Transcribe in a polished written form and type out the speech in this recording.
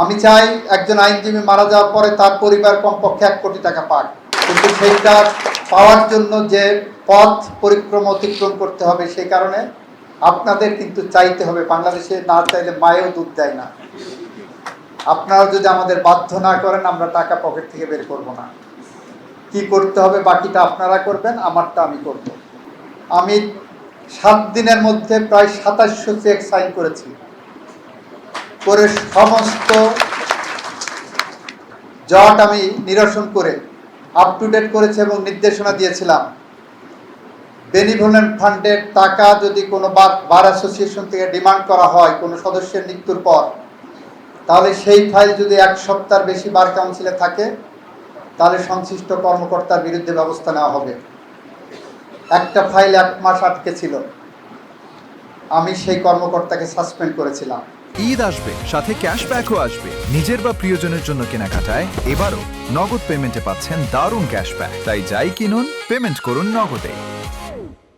আমি চাই একজন আইনজীবী মারা যাওয়ার পরে তার পরিবার কমপক্ষে 1 কোটি টাকা পাক, কিন্তু সেইটা পাওয়ার জন্য যে পথ অতিক্রম করতে হবে, সেই কারণে আপনাদের কিন্তু চাইতে হবে। বাংলাদেশে না চাইলে মায়েও দুধ দেয় না। আপনারা যদি আমাদের বাধ্য না করেন, আমরা টাকা পকেট থেকে বের করব না। কি করতে হবে বাকিটা আপনারা করবেন, আমারটা আমি করব। আমি 7 দিনের মধ্যে প্রায় 2700 চেক সাইন করেছি, করে সমস্ত জট আমি নিরসন করে আপ টু ডেট করেছি এবং নির্দেশনা দিয়েছিলাম বেনিভোলেন্ট ফান্ডের টাকা যদি কোনো বার অ্যাসোসিয়েশন থেকে ডিমান্ড করা হয় কোনো সদস্যের মৃত্যুর পর, তাহলে সেই ফাইল যদি 1 সপ্তাহের বেশি বার কাউন্সিলে থাকে, তাহলে সংশ্লিষ্ট কর্মকর্তার বিরুদ্ধে ব্যবস্থা নেওয়া হবে। একটা ফাইল 1 মাস আটকে ছিল, আমি সেই কর্মকর্তাকে সাসপেন্ড করেছিলাম। ঈদ আসবে, সাথে ক্যাশব্যাকও আসবে। নিজের বা প্রিয়জনের জন্য কেনাকাটায় এবারও নগদ পেমেন্টে পাচ্ছেন দারুণ ক্যাশব্যাক। তাই যাই কিনুন, পেমেন্ট করুন নগদে।